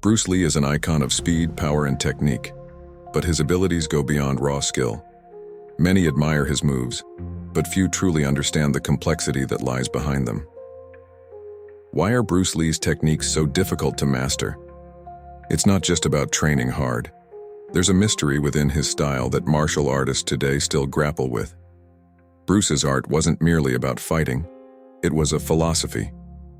Bruce Lee is an icon of speed, power, and technique, but his abilities go beyond raw skill. Many admire his moves, but few truly understand the complexity that lies behind them. Why are Bruce Lee's techniques so difficult to master? It's not just about training hard. There's a mystery within his style that martial artists today still grapple with. Bruce's art wasn't merely about fighting. It was a philosophy,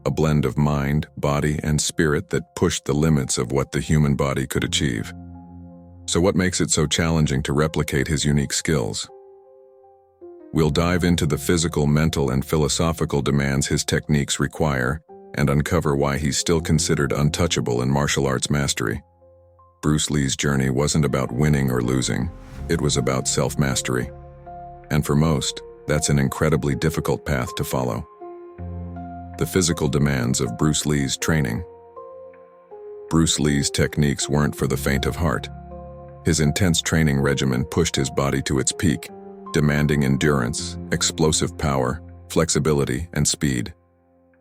a blend of mind, body, and spirit that pushed the limits of what the human body could achieve. So what makes it so challenging to replicate his unique skills? We'll dive into the physical, mental, and philosophical demands his techniques require and uncover why he's still considered untouchable in martial arts mastery. Bruce Lee's journey wasn't about winning or losing. It was about self-mastery. And for most, that's an incredibly difficult path to follow. The physical demands of Bruce Lee's training. Bruce Lee's techniques weren't for the faint of heart. His intense training regimen pushed his body to its peak, demanding endurance, explosive power, flexibility, and speed.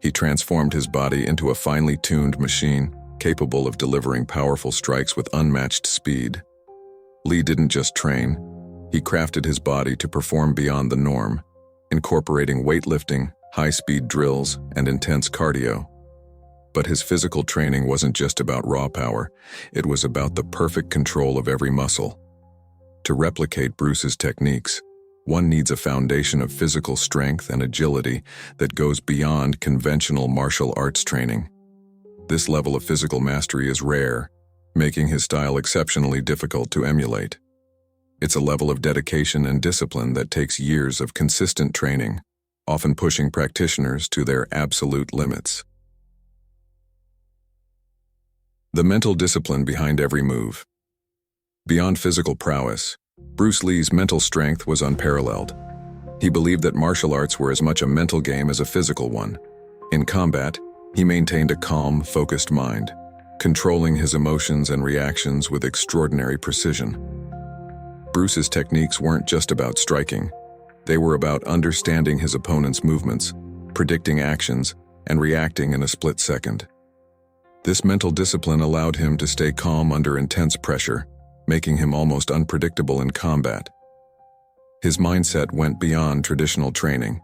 He transformed his body into a finely tuned machine, capable of delivering powerful strikes with unmatched speed. Lee didn't just train, he crafted his body to perform beyond the norm, incorporating weightlifting, high-speed drills, and intense cardio. But his physical training wasn't just about raw power, it was about the perfect control of every muscle. To replicate Bruce's techniques, one needs a foundation of physical strength and agility that goes beyond conventional martial arts training. This level of physical mastery is rare, making his style exceptionally difficult to emulate. It's a level of dedication and discipline that takes years of consistent training, often pushing practitioners to their absolute limits. The mental discipline behind every move. Beyond physical prowess, Bruce Lee's mental strength was unparalleled. He believed that martial arts were as much a mental game as a physical one. In combat, he maintained a calm, focused mind, controlling his emotions and reactions with extraordinary precision. Bruce's techniques weren't just about striking. They were about understanding his opponent's movements, predicting actions, and reacting in a split second. This mental discipline allowed him to stay calm under intense pressure, making him almost unpredictable in combat. His mindset went beyond traditional training.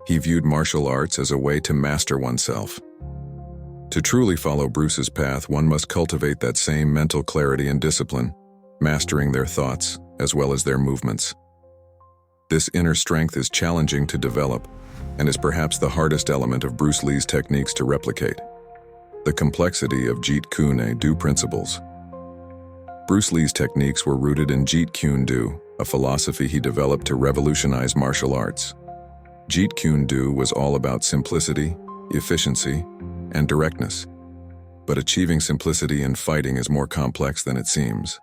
He viewed martial arts as a way to master oneself. To truly follow Bruce's path, one must cultivate that same mental clarity and discipline, mastering their thoughts as well as their movements. This inner strength is challenging to develop and is perhaps the hardest element of Bruce Lee's techniques to replicate. The complexity of Jeet Kune Do principles. Bruce Lee's techniques were rooted in Jeet Kune Do, a philosophy he developed to revolutionize martial arts. Jeet Kune Do was all about simplicity, efficiency, and directness. But achieving simplicity in fighting is more complex than it seems.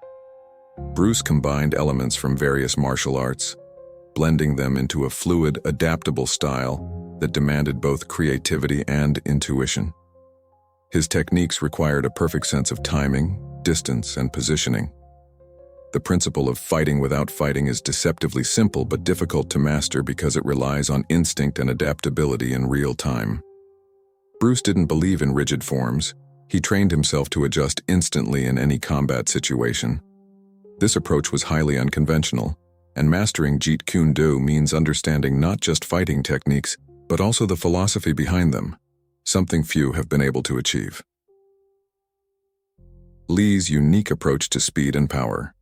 Bruce combined elements from various martial arts, blending them into a fluid, adaptable style that demanded both creativity and intuition. His techniques required a perfect sense of timing, distance, and positioning. The principle of fighting without fighting is deceptively simple but difficult to master because it relies on instinct and adaptability in real time. Bruce didn't believe in rigid forms. He trained himself to adjust instantly in any combat situation. This approach was highly unconventional, and mastering Jeet Kune Do means understanding not just fighting techniques, but also the philosophy behind them, something few have been able to achieve. Lee's unique approach to speed and power.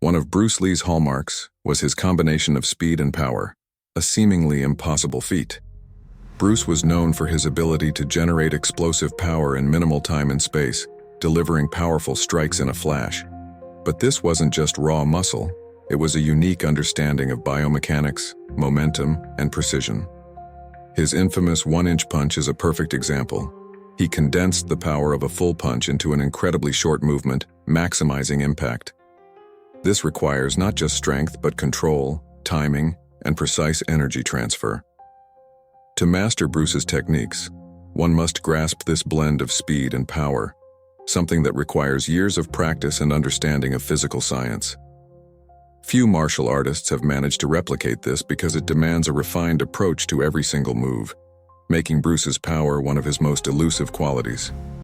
One of Bruce Lee's hallmarks was his combination of speed and power, a seemingly impossible feat. Bruce was known for his ability to generate explosive power in minimal time and space, delivering powerful strikes in a flash. But this wasn't just raw muscle, it was a unique understanding of biomechanics, momentum, and precision. His infamous one-inch punch is a perfect example. He condensed the power of a full punch into an incredibly short movement, maximizing impact. This requires not just strength, but control, timing, and precise energy transfer. To master Bruce's techniques, one must grasp this blend of speed and power, something that requires years of practice and understanding of physical science. Few martial artists have managed to replicate this because it demands a refined approach to every single move, making Bruce's power one of his most elusive qualities.